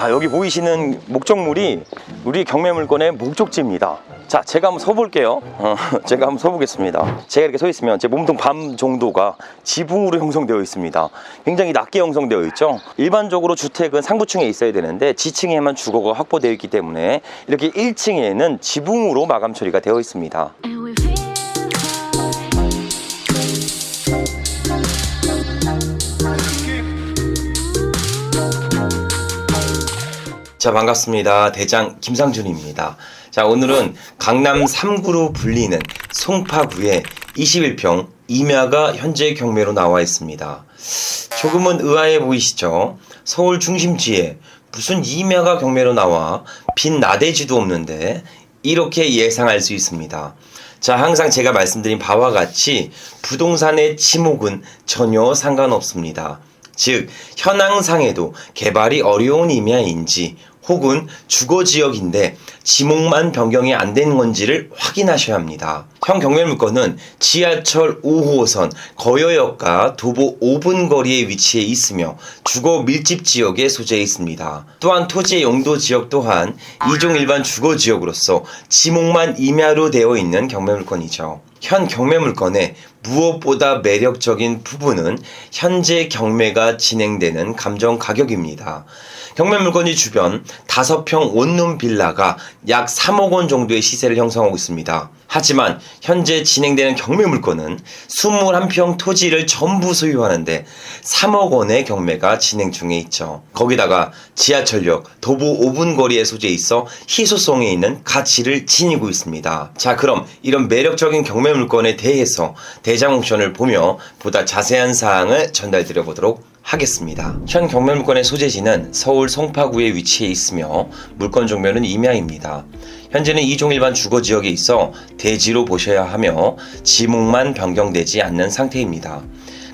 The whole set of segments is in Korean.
여기 보이시는 목적물이 우리 경매물건의 목적지입니다. 자, 제가 한번 서볼게요. 제가 한번 서보겠습니다. 제가 이렇게 서 있으면 제 몸통 반 정도가 지붕으로 형성되어 있습니다. 굉장히 낮게 형성되어 있죠. 일반적으로 주택은 상부층에 있어야 되는데 지층에만 주거가 확보되어 있기 때문에 이렇게 1층에는 지붕으로 마감 처리가 되어 있습니다. 자, 반갑습니다. 대장 김상준입니다. 자, 오늘은 강남 3구로 불리는 송파구의 21평 임야가 현재 경매로 나와 있습니다. 조금은 의아해 보이시죠? 서울 중심지에 무슨 임야가 경매로 나와 빈 나대지도 없는데 이렇게 예상할 수 있습니다. 자, 항상 제가 말씀드린 바와 같이 부동산의 지목은 전혀 상관없습니다. 즉, 현황상에도 개발이 어려운 임야인지 혹은 주거지역인데 지목만 변경이 안 된 건지를 확인하셔야 합니다. 현 경매물건은 지하철 5호선 거여역과 도보 5분 거리에 위치해 있으며 주거 밀집 지역에 소재해 있습니다. 또한 토지의 용도 지역 또한 2종 일반 주거지역으로서 지목만 임야로 되어 있는 경매물건이죠. 현 경매물건의 무엇보다 매력적인 부분은 현재 경매가 진행되는 감정 가격입니다. 경매물건이 주변 5평 원룸 빌라가 약 3억 원 정도의 시세를 형성하고 있습니다. 하지만 현재 진행되는 경매물건은 21평 토지를 전부 소유하는데 3억 원의 경매가 진행 중에 있죠. 거기다가 지하철역 도보 5분 거리에 소재해 있어 희소성에 있는 가치를 지니고 있습니다. 자, 그럼 이런 매력적인 경매물건에 대해서 대장 옥션을 보며 보다 자세한 사항을 전달드려 보도록 하겠습니다. 현 경매물건의 소재지는 서울 송파구에 위치해 있으며 물건 종묘는 임야입니다. 현재는 2종 일반 주거지역에 있어 대지로 보셔야 하며 지목만 변경되지 않는 상태입니다.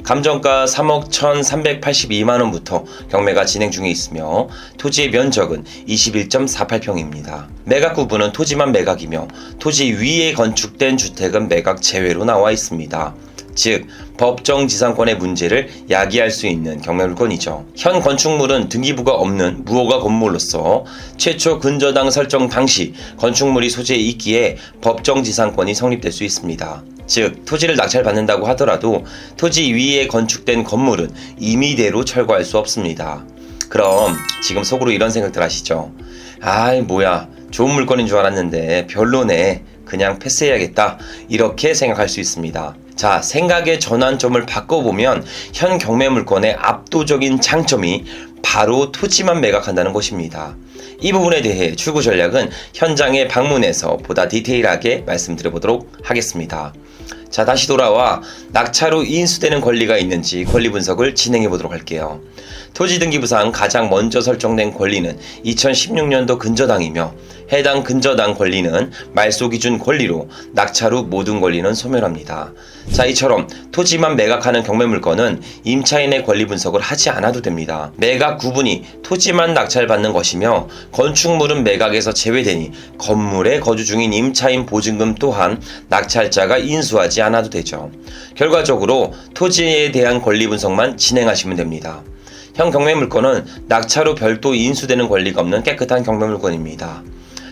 감정가 3억 1,382만원부터 경매가 진행 중에 있으며 토지의 면적은 21.48평입니다. 매각 구분은 토지만 매각이며 토지 위에 건축된 주택은 매각 제외로 나와 있습니다. 즉, 법정지상권의 문제를 야기할 수 있는 경매물건이죠. 현 건축물은 등기부가 없는 무허가 건물로서 최초 근저당 설정 당시 건축물이 소재에 있기에 법정지상권이 성립될 수 있습니다. 즉, 토지를 낙찰받는다고 하더라도 토지 위에 건축된 건물은 임의대로 철거할 수 없습니다. 그럼 지금 속으로 이런 생각들 하시죠? 아이, 뭐야, 좋은 물건인 줄 알았는데 별로네, 그냥 패스해야겠다, 이렇게 생각할 수 있습니다. 자, 생각의 전환점을 바꿔보면 현 경매물건의 압도적인 장점이 바로 토지만 매각한다는 것입니다. 이 부분에 대해 출구 전략은 현장에 방문해서 보다 디테일하게 말씀드려보도록 하겠습니다. 자, 다시 돌아와 낙찰 후 인수되는 권리가 있는지 권리 분석을 진행해 보도록 할게요. 토지등기부상 가장 먼저 설정된 권리는 2016년도 근저당이며 해당 근저당 권리는 말소 기준 권리로 낙찰 후 모든 권리는 소멸합니다. 자, 이처럼 토지만 매각하는 경매물건은 임차인의 권리 분석을 하지 않아도 됩니다. 매각 구분이 토지만 낙찰받는 것이며 건축물은 매각에서 제외되니 건물에 거주 중인 임차인 보증금 또한 낙찰자가 인수하지 않아도 되죠. 결과적으로 토지에 대한 권리 분석만 진행하시면 됩니다. 현 경매물건은 낙찰 후 별도 인수되는 권리가 없는 깨끗한 경매물건입니다.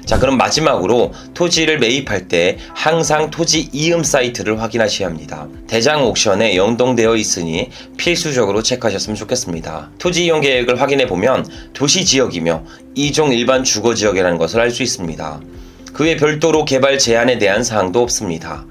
자, 그럼 마지막으로 토지를 매입할 때 항상 토지 이음 사이트를 확인하셔야 합니다. 대장 옥션에 연동되어 있으니 필수적으로 체크하셨으면 좋겠습니다. 토지 이용 계획을 확인해 보면 도시지역이며 2종 일반 주거지역이라는 것을 알 수 있습니다. 그 외 별도로 개발 제한에 대한 사항도 없습니다.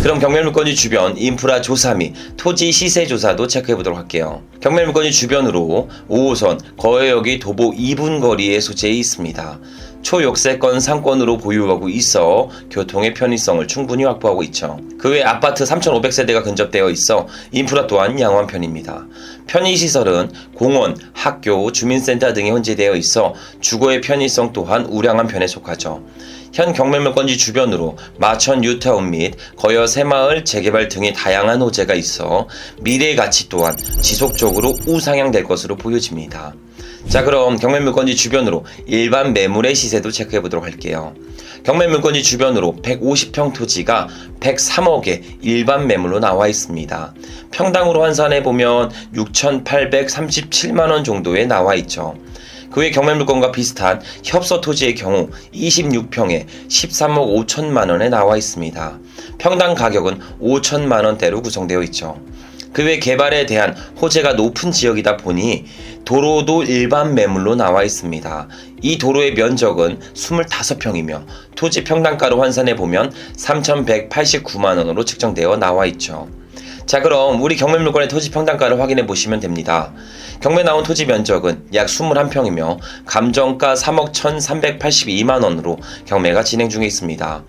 그럼 경매물건지 주변 인프라 조사 및 토지 시세 조사도 체크해 보도록 할게요. 경매물건지 주변으로 5호선 거여역이 도보 2분 거리에 소재해 있습니다. 초역세권 상권으로 보유하고 있어 교통의 편의성을 충분히 확보하고 있죠. 그 외 아파트 3,500세대가 근접되어 있어 인프라 또한 양호한 편입니다. 편의시설은 공원, 학교, 주민센터 등이 혼재되어 있어 주거의 편의성 또한 우량한 편에 속하죠. 현 경매물건지 주변으로 마천 뉴타운 및 거여 새마을 재개발 등의 다양한 호재가 있어 미래의 가치 또한 지속적으로 우상향될 것으로 보여집니다. 자, 그럼 경매물건지 주변으로 일반 매물의 시세도 체크해 보도록 할게요. 경매물건지 주변으로 150평 토지가 103억에 일반 매물로 나와 있습니다. 평당으로 환산해 보면 6,837만원 정도에 나와 있죠. 그 외 경매물건과 비슷한 협소 토지의 경우 26평에 13억 5천만 원에 나와 있습니다. 평당 가격은 5천만 원대로 구성되어 있죠. 그 외 개발에 대한 호재가 높은 지역이다 보니 도로도 일반 매물로 나와 있습니다. 이 도로의 면적은 25평이며 토지 평당가로 환산해 보면 3,189만 원으로 측정되어 나와 있죠. 자, 그럼 우리 경매물건의 토지 평당가를 확인해 보시면 됩니다. 경매 나온 토지 면적은 약 21평이며 감정가 3억 1,382만 원으로 경매가 진행 중에 있습니다.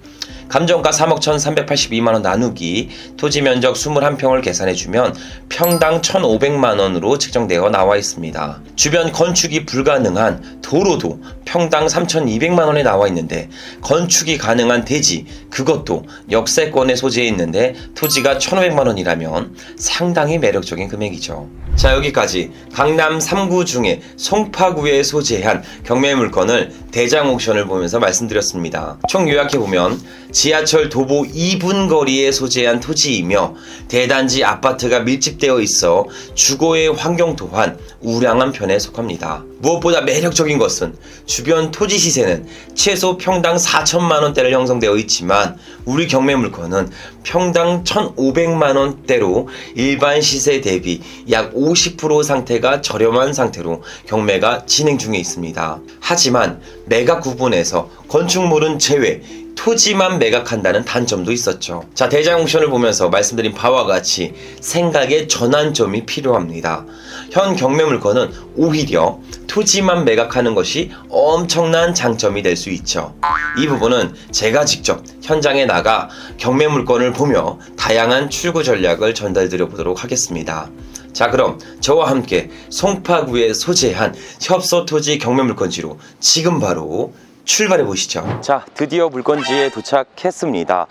감정가 3억 1,382만원 나누기 토지 면적 21평을 계산해주면 평당 1,500만원으로 측정되어 나와 있습니다. 주변 건축이 불가능한 도로도 평당 3,200만원에 나와 있는데 건축이 가능한 대지, 그것도 역세권에 소재해 있는데 토지가 1,500만원이라면 상당히 매력적인 금액이죠. 자, 여기까지 강남 3구 중에 송파구에 소재한 경매 물건을 대장 옥션을 보면서 말씀드렸습니다. 총 요약해보면 지하철 도보 2분 거리에 소재한 토지이며 대단지 아파트가 밀집되어 있어 주거의 환경 또한 우량한 편에 속합니다. 무엇보다 매력적인 것은 주변 토지 시세는 최소 평당 4천만 원대를 형성되어 있지만 우리 경매 물건은 평당 1,500만 원대로 일반 시세 대비 약 50% 상태가 저렴한 상태로 경매가 진행 중에 있습니다. 하지만 매각 구분에서 건축물은 제외, 토지만 매각한다는 단점도 있었죠. 자, 대장 옥션을 보면서 말씀드린 바와 같이 생각의 전환점이 필요합니다. 현 경매 물건은 오히려 토지만 매각하는 것이 엄청난 장점이 될 수 있죠. 이 부분은 제가 직접 현장에 나가 경매 물건을 보며 다양한 출구 전략을 전달드려 보도록 하겠습니다. 자, 그럼 저와 함께 송파구에 소재한 협소 토지 경매 물건지로 지금 바로 출발해 보시죠. 자, 드디어 물건지에 도착했습니다.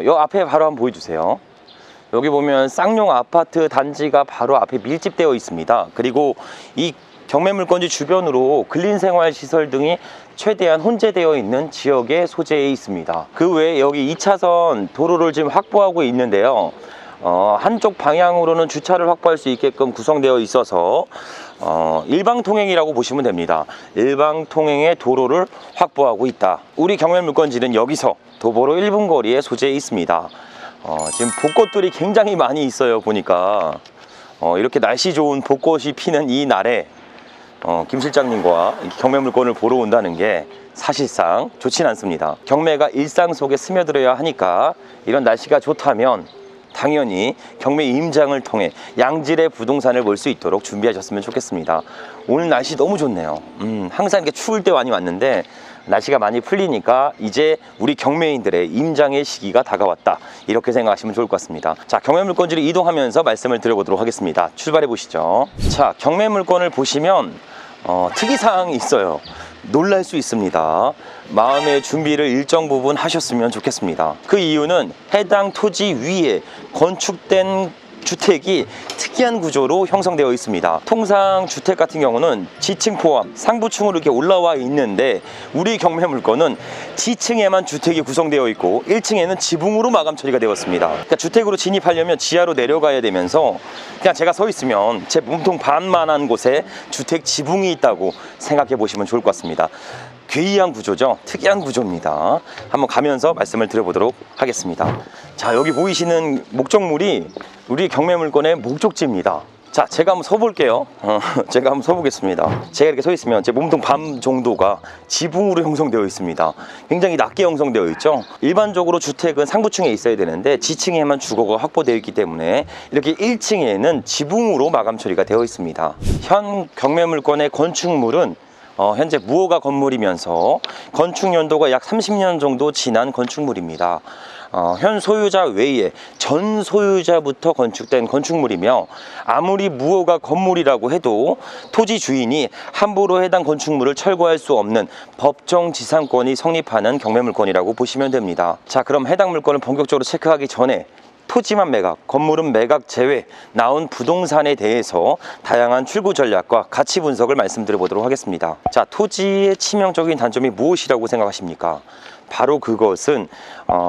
요 앞에 바로 한번 보여주세요. 여기 보면 쌍용 아파트 단지가 바로 앞에 밀집되어 있습니다. 그리고 이 경매 물건지 주변으로 근린생활시설 등이 최대한 혼재되어 있는 지역에 소재해 있습니다. 그 외에 여기 2차선 도로를 지금 확보하고 있는데요. 한쪽 방향으로는 주차를 확보할 수 있게끔 구성되어 있어서 일방통행이라고 보시면 됩니다. 일방통행의 도로를 확보하고 있다. 우리 경매 물건지는 여기서 도보로 1분 거리에 소재해 있습니다. 지금 벚꽃들이 굉장히 많이 있어요. 보니까 이렇게 날씨 좋은 벚꽃이 피는 이 날에 김 실장님과 경매 물건을 보러 온다는 게 사실상 좋진 않습니다. 경매가 일상 속에 스며들어야 하니까 이런 날씨가 좋다면 당연히 경매 임장을 통해 양질의 부동산을 볼 수 있도록 준비하셨으면 좋겠습니다. 오늘 날씨 너무 좋네요. 항상 이렇게 추울 때 많이 왔는데 날씨가 많이 풀리니까 이제 우리 경매인들의 임장의 시기가 다가왔다, 이렇게 생각하시면 좋을 것 같습니다. 자, 경매 물건지를 이동하면서 말씀을 드려보도록 하겠습니다. 출발해 보시죠. 자, 경매 물건을 보시면 특이사항이 있어요. 놀랄 수 있습니다. 마음의 준비를 일정 부분 하셨으면 좋겠습니다. 그 이유는 해당 토지 위에 건축된 주택이 특이한 구조로 형성되어 있습니다. 통상 주택 같은 경우는 지층 포함 상부층으로 이렇게 올라와 있는데 우리 경매 물건은 지층에만 주택이 구성되어 있고 1층에는 지붕으로 마감 처리가 되었습니다. 그러니까 주택으로 진입하려면 지하로 내려가야 되면서 그냥 제가 서 있으면 제 몸통 반만한 곳에 주택 지붕이 있다고 생각해 보시면 좋을 것 같습니다. 괴이한 구조죠. 특이한 구조입니다. 한번 가면서 말씀을 드려보도록 하겠습니다. 자, 여기 보이시는 목적물이 우리 경매 물건의 목적지입니다. 자, 제가 한번 서볼게요. 제가 한번 서보겠습니다. 제가 이렇게 서 있으면 제 몸통 반 정도가 지붕으로 형성되어 있습니다. 굉장히 낮게 형성되어 있죠. 일반적으로 주택은 상부층에 있어야 되는데 지층에만 주거가 확보되어 있기 때문에 이렇게 1층에는 지붕으로 마감 처리가 되어 있습니다. 현 경매 물건의 건축물은 현재 무허가 건물이면서 건축 연도가 약 30년 정도 지난 건축물입니다. 현 소유자 외에 전 소유자부터 건축된 건축물이며 아무리 무허가 건물이라고 해도 토지 주인이 함부로 해당 건축물을 철거할 수 없는 법정 지상권이 성립하는 경매 물건이라고 보시면 됩니다. 자, 그럼 해당 물건을 본격적으로 체크하기 전에 토지만 매각, 건물은 매각 제외 나온 부동산에 대해서 다양한 출구 전략과 가치 분석을 말씀드려 보도록 하겠습니다. 자, 토지의 치명적인 단점이 무엇이라고 생각하십니까? 바로 그것은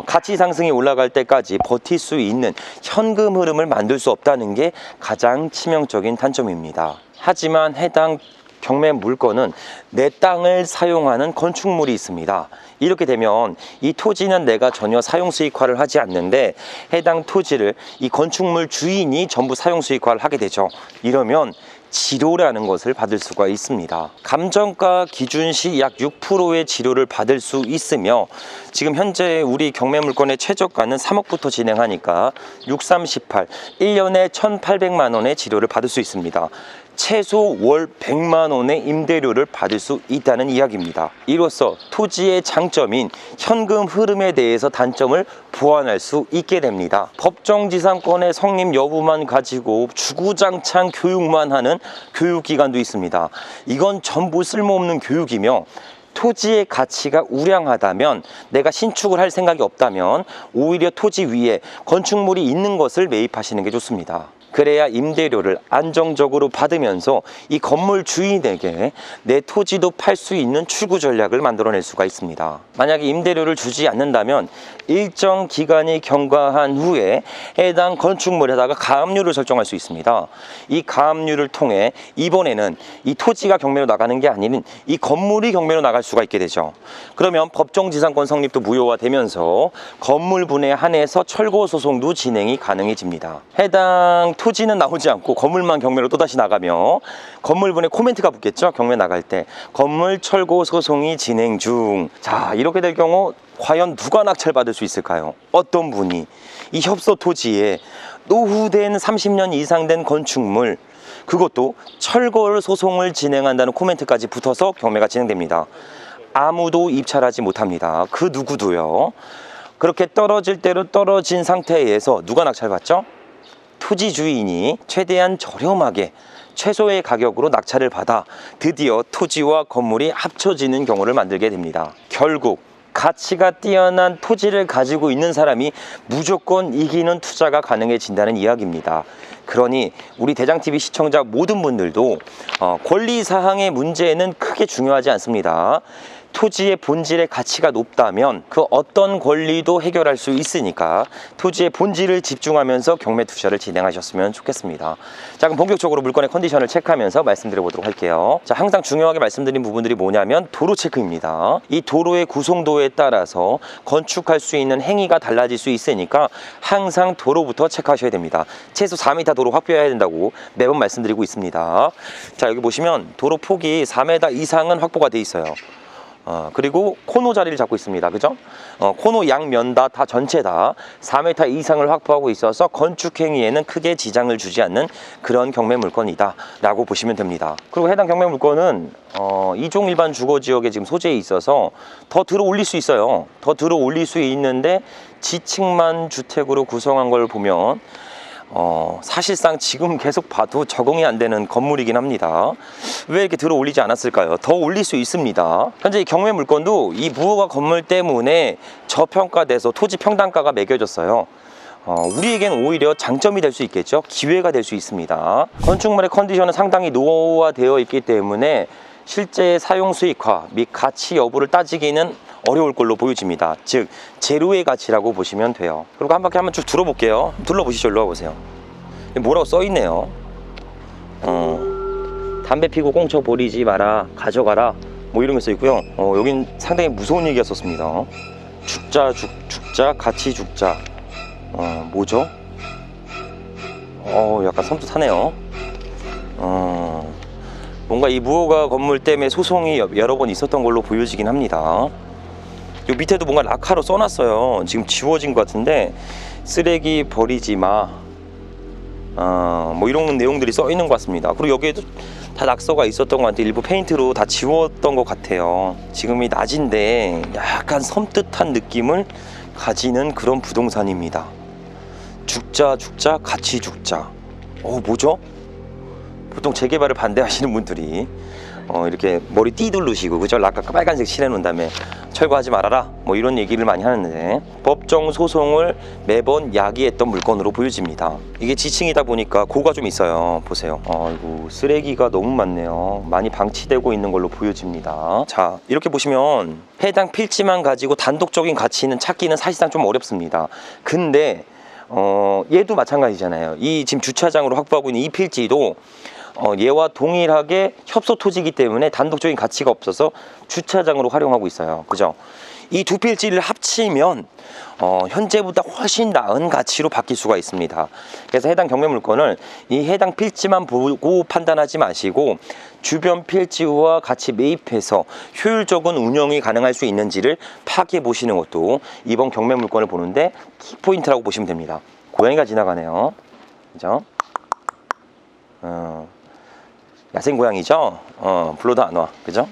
가치 상승이 올라갈 때까지 버틸 수 있는 현금 흐름을 만들 수 없다는 게 가장 치명적인 단점입니다. 하지만 해당 경매 물건은 내 땅을 사용하는 건축물이 있습니다. 이렇게 되면 이 토지는 내가 전혀 사용수익화를 하지 않는데 해당 토지를 이 건축물 주인이 전부 사용수익화를 하게 되죠. 이러면 지료라는 것을 받을 수가 있습니다. 감정가 기준시 약 6%의 지료를 받을 수 있으며 지금 현재 우리 경매 물건의 최저가는 3억부터 진행하니까 6, 3, 18, 1년에 1,800만 원의 지료를 받을 수 있습니다. 최소 월 100만 원의 임대료를 받을 수 있다는 이야기입니다. 이로써 토지의 장점인 현금 흐름에 대해서 단점을 보완할 수 있게 됩니다. 법정지상권의 성립 여부만 가지고 주구장창 교육만 하는 교육기관도 있습니다. 이건 전부 쓸모없는 교육이며 토지의 가치가 우량하다면 내가 신축을 할 생각이 없다면 오히려 토지 위에 건축물이 있는 것을 매입하시는 게 좋습니다. 그래야 임대료를 안정적으로 받으면서 이 건물 주인에게 내 토지도 팔 수 있는 출구 전략을 만들어낼 수가 있습니다. 만약에 임대료를 주지 않는다면 일정 기간이 경과한 후에 해당 건축물에다가 가압류를 설정할 수 있습니다. 이 가압류를 통해 이번에는 이 토지가 경매로 나가는 게 아닌 이 건물이 경매로 나갈 수가 있게 되죠. 그러면 법정지상권 성립도 무효화되면서 건물분에 한해서 철거 소송도 진행이 가능해집니다. 해당 토지는 나오지 않고 건물만 경매로 또다시 나가며 건물분에 코멘트가 붙겠죠. 경매 나갈 때 건물 철거 소송이 진행 중. 자, 이렇게 될 경우 과연 누가 낙찰받을 수 있을까요? 어떤 분이 이 협소 토지에 노후된 30년 이상 된 건축물, 그것도 철거 소송을 진행한다는 코멘트까지 붙어서 경매가 진행됩니다. 아무도 입찰하지 못합니다. 그 누구도요. 그렇게 떨어질 대로 떨어진 상태에서 누가 낙찰받죠? 토지 주인이 최대한 저렴하게 최소의 가격으로 낙찰을 받아 드디어 토지와 건물이 합쳐지는 경우를 만들게 됩니다. 결국 가치가 뛰어난 토지를 가지고 있는 사람이 무조건 이기는 투자가 가능해진다는 이야기입니다. 그러니 우리 대장TV 시청자 모든 분들도 권리사항의 문제는 크게 중요하지 않습니다. 토지의 본질의 가치가 높다면 그 어떤 권리도 해결할 수 있으니까 토지의 본질을 집중하면서 경매 투자를 진행하셨으면 좋겠습니다. 자, 그럼 본격적으로 물건의 컨디션을 체크하면서 말씀드려 보도록 할게요. 자, 항상 중요하게 말씀드린 부분들이 뭐냐면 도로 체크입니다. 이 도로의 구성도에 따라서 건축할 수 있는 행위가 달라질 수 있으니까 항상 도로부터 체크하셔야 됩니다. 최소 4m 도로 확보해야 된다고 매번 말씀드리고 있습니다. 자, 여기 보시면 도로 폭이 4m 이상은 확보가 돼 있어요. 그리고 코너 자리를 잡고 있습니다. 그죠? 코너 양면 다 전체 다 4m 이상을 확보하고 있어서 건축 행위에는 크게 지장을 주지 않는 그런 경매 물건이다 라고 보시면 됩니다. 그리고 해당 경매 물건은 2종 일반 주거지역에 지금 소재에 있어서 더 들어 올릴 수 있어요. 더 들어 올릴 수 있는데 지층만 주택으로 구성한 걸 보면 사실상 지금 계속 봐도 적응이 안 되는 건물이긴 합니다. 왜 이렇게 들어 올리지 않았을까요? 더 올릴 수 있습니다. 현재 이 경매 물건도 이 무허가 건물 때문에 저평가돼서 토지 평당가가 매겨졌어요. 우리에겐 오히려 장점이 될 수 있겠죠. 기회가 될 수 있습니다. 건축물의 컨디션은 상당히 노후화되어 있기 때문에 실제 사용 수익화 및 가치 여부를 따지기는 어려울 걸로 보여집니다. 즉 제로의 가치라고 보시면 돼요. 그리고 한 바퀴 한번 쭉 둘러볼게요. 둘러보시죠. 일로 와보세요. 뭐라고 써있네요. 담배 피고 꽁쳐 버리지 마라, 가져가라, 뭐 이런 게 써있고요. 여긴 상당히 무서운 얘기가 썼습니다. 죽자 같이 죽자. 뭐죠? 약간 섬뜩하네요. 뭔가 이 무허가 건물 때문에 소송이 여러 번 있었던 걸로 보여지긴 합니다. 요 밑에도 뭔가 락카로 써놨어요. 지금 지워진 것 같은데 쓰레기 버리지 마, 뭐 이런 내용들이 써있는 것 같습니다. 그리고 여기에도 다 낙서가 있었던 것 같아요. 일부 페인트로 다 지웠던 것 같아요. 지금이 낮인데 약간 섬뜩한 느낌을 가지는 그런 부동산입니다. 죽자 같이 죽자. 뭐죠? 보통 재개발을 반대하시는 분들이 이렇게 머리 띠두르시고, 그죠? 락카 빨간색 칠해놓은 다음에 철거하지 말아라, 뭐 이런 얘기를 많이 하는데 법정 소송을 매번 야기했던 물건으로 보여집니다. 이게 지층이다 보니까 고가 좀 있어요. 보세요. 이거 쓰레기가 너무 많네요. 많이 방치되고 있는 걸로 보여집니다. 자, 이렇게 보시면 해당 필지만 가지고 단독적인 가치는 찾기는 사실상 좀 어렵습니다. 근데 얘도 마찬가지잖아요. 이 지금 주차장으로 확보하고 있는 이 필지도 얘와 동일하게 협소 토지이기 때문에 단독적인 가치가 없어서 주차장으로 활용하고 있어요. 그죠? 이 두 필지를 합치면 현재보다 훨씬 나은 가치로 바뀔 수가 있습니다. 그래서 해당 경매 물건을 이 해당 필지만 보고 판단하지 마시고 주변 필지와 같이 매입해서 효율적인 운영이 가능할 수 있는지를 파악해 보시는 것도 이번 경매 물건을 보는데 키포인트라고 보시면 됩니다. 고양이가 지나가네요. 그죠? 야생 고양이죠? 불러도 안 와. 그죠?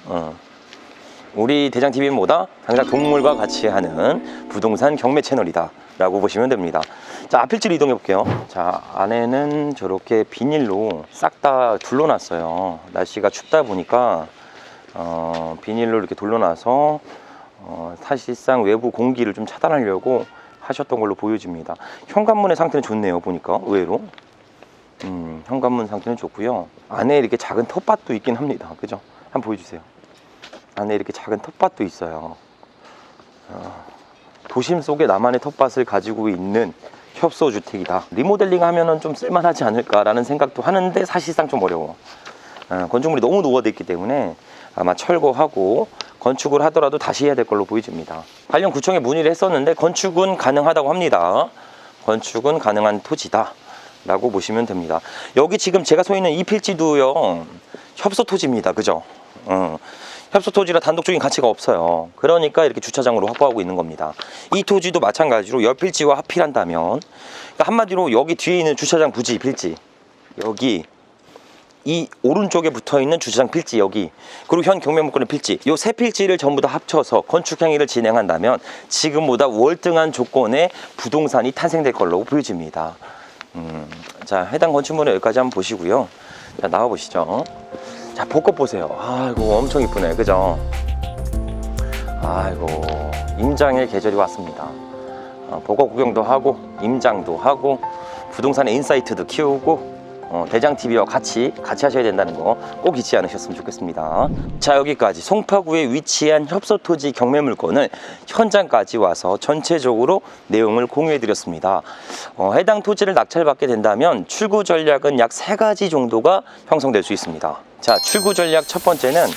우리 대장TV는 뭐다? 당장 동물과 같이 하는 부동산 경매 채널이다 라고 보시면 됩니다. 자, 앞필지로 이동해 볼게요. 자, 안에는 저렇게 비닐로 싹 다 둘러놨어요. 날씨가 춥다 보니까 비닐로 이렇게 둘러놔서 사실상 외부 공기를 좀 차단하려고 하셨던 걸로 보여집니다. 현관문의 상태는 좋네요. 보니까 의외로 현관문 상태는 좋고요. 안에 이렇게 작은 텃밭도 있긴 합니다. 그죠? 한번 보여주세요. 안에 이렇게 작은 텃밭도 있어요. 도심 속에 나만의 텃밭을 가지고 있는 협소주택이다. 리모델링 하면은 좀 쓸만하지 않을까라는 생각도 하는데 사실상 좀 어려워. 건축물이 너무 노후화되어 있기 때문에 아마 철거하고 건축을 하더라도 다시 해야 될 걸로 보여집니다. 관련 구청에 문의를 했었는데 건축은 가능하다고 합니다. 건축은 가능한 토지다 라고 보시면 됩니다. 여기 지금 제가 서 있는 이 필지도요, 협소 토지입니다. 그죠? 협소 토지라 단독적인 가치가 없어요. 그러니까 이렇게 주차장으로 확보하고 있는 겁니다. 이 토지도 마찬가지로 옆 필지와 합필한다면, 그러니까 한마디로 여기 뒤에 있는 주차장 부지 필지, 여기 이 오른쪽에 붙어 있는 주차장 필지 여기, 그리고 현 경매 물건의 필지, 요 세 필지를 전부 다 합쳐서 건축 행위를 진행한다면 지금보다 월등한 조건의 부동산이 탄생될 걸로 보여집니다. 자, 해당 건축물은 여기까지 한번 보시고요. 자, 나와 보시죠. 자, 벚꽃 보세요. 아이고, 엄청 이쁘네. 그죠? 아이고, 임장의 계절이 왔습니다. 벚꽃 구경도 하고 임장도 하고 부동산의 인사이트도 키우고 대장TV와 같이 하셔야 된다는 거 꼭 잊지 않으셨으면 좋겠습니다. 자, 여기까지 송파구에 위치한 협소토지 경매 물건을 현장까지 와서 전체적으로 내용을 공유해 드렸습니다. 해당 토지를 낙찰받게 된다면 출구 전략은 약 3가지 정도가 형성될 수 있습니다. 자, 출구 전략 첫 번째는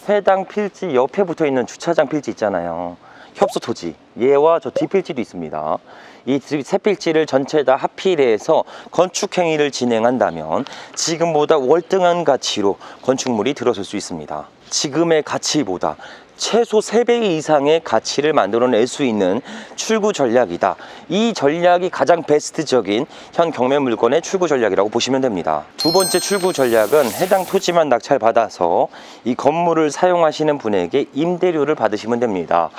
해당 필지 옆에 붙어 있는 주차장 필지 있잖아요. 협소토지, 얘와 저 뒷필지도 있습니다. 이 세 필지를 전체 다 합필해서 건축 행위를 진행한다면 지금보다 월등한 가치로 건축물이 들어설 수 있습니다. 지금의 가치보다 최소 3배 이상의 가치를 만들어낼 수 있는 출구 전략이다. 이 전략이 가장 베스트적인 현 경매 물건의 출구 전략이라고 보시면 됩니다. 두 번째 출구 전략은 해당 토지만 낙찰받아서 이 건물을 사용하시는 분에게 임대료를 받으시면 됩니다.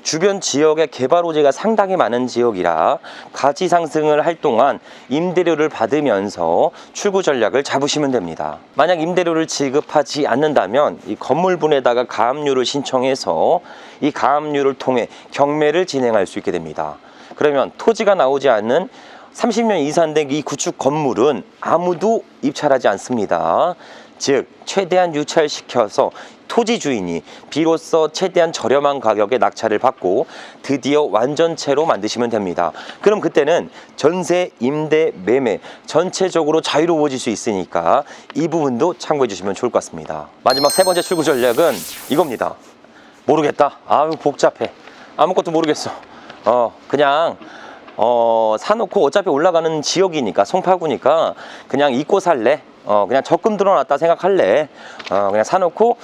주변 지역에 개발 호재가 상당히 많은 지역이라 가치 상승을 할 동안 임대료를 받으면서 출구 전략을 잡으시면 됩니다. 만약 임대료를 지급하지 않는다면 이 건물분에다가 가압류를 신청해서 이 가압류를 통해 경매를 진행할 수 있게 됩니다. 그러면 토지가 나오지 않는 30년 이상 된 이 구축 건물은 아무도 입찰하지 않습니다. 즉 최대한 유찰시켜서 토지 주인이 비로소 최대한 저렴한 가격에 낙찰을 받고 드디어 완전체로 만드시면 됩니다. 그럼 그때는 전세, 임대, 매매 전체적으로 자유로워질 수 있으니까 이 부분도 참고해 주시면 좋을 것 같습니다. 마지막 세 번째 출구 전략은 이겁니다. 모르겠다. 아유, 복잡해. 아무것도 모르겠어. 그냥 사놓고 어차피 올라가는 지역이니까, 송파구니까 그냥 잊고 살래. 그냥 적금 들어놨다 생각할래. 그냥 사놓고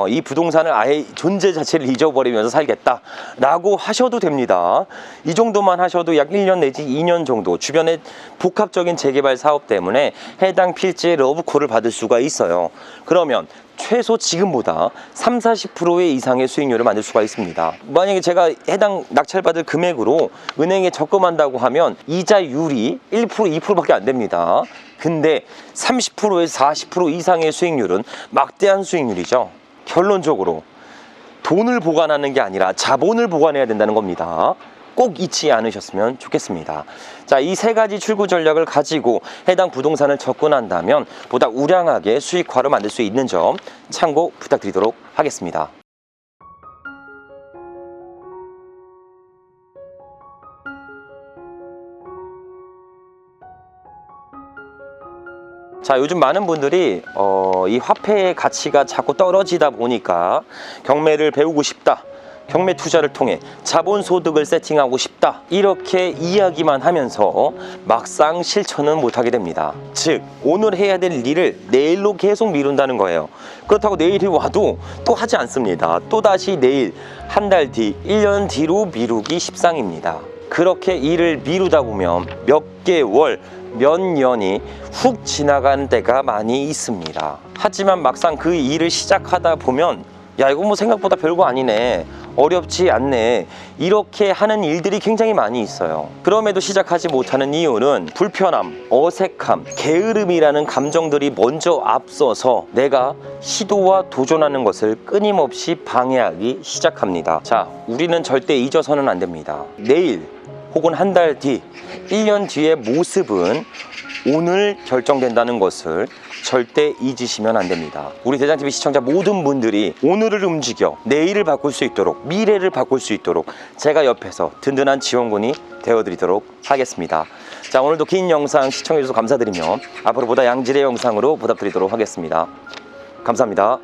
이 부동산을 아예 존재 자체를 잊어버리면서 살겠다 라고 하셔도 됩니다. 이 정도만 하셔도 약 1년 내지 2년 정도 주변에 복합적인 재개발 사업 때문에 해당 필지의 러브콜을 받을 수가 있어요. 그러면 최소 지금보다 30-40% 이상의 수익률을 만들 수가 있습니다. 만약에 제가 해당 낙찰받을 금액으로 은행에 적금한다고 하면 이자율이 1%, 2%밖에 안 됩니다. 근데 30%에서 40% 이상의 수익률은 막대한 수익률이죠. 결론적으로 돈을 보관하는 게 아니라 자본을 보관해야 된다는 겁니다. 꼭 잊지 않으셨으면 좋겠습니다. 자, 이 3가지 출구 전략을 가지고 해당 부동산을 접근한다면 보다 우량하게 수익화를 만들 수 있는 점 참고 부탁드리도록 하겠습니다. 자, 요즘 많은 분들이 이 화폐의 가치가 자꾸 떨어지다 보니까 경매를 배우고 싶다, 경매 투자를 통해 자본소득을 세팅하고 싶다, 이렇게 이야기만 하면서 막상 실천은 못하게 됩니다. 즉, 오늘 해야 될 일을 내일로 계속 미룬다는 거예요. 그렇다고 내일이 와도 또 하지 않습니다. 또다시 내일, 한 달 뒤, 1년 뒤로 미루기 십상입니다. 그렇게 일을 미루다 보면 몇 개월, 몇 년이 훅 지나가는 때가 많이 있습니다. 하지만 막상 그 일을 시작하다 보면 야, 이거 뭐 생각보다 별거 아니네, 어렵지 않네, 이렇게 하는 일들이 굉장히 많이 있어요. 그럼에도 시작하지 못하는 이유는 불편함, 어색함, 게으름이라는 감정들이 먼저 앞서서 내가 시도와 도전하는 것을 끊임없이 방해하기 시작합니다. 자, 우리는 절대 잊어서는 안 됩니다. 내일 혹은 한 달 뒤, 1년 뒤의 모습은 오늘 결정된다는 것을 절대 잊으시면 안 됩니다. 우리 대장TV 시청자 모든 분들이 오늘을 움직여 내일을 바꿀 수 있도록, 미래를 바꿀 수 있도록 제가 옆에서 든든한 지원군이 되어드리도록 하겠습니다. 자, 오늘도 긴 영상 시청해주셔서 감사드리며 앞으로 보다 양질의 영상으로 보답드리도록 하겠습니다. 감사합니다.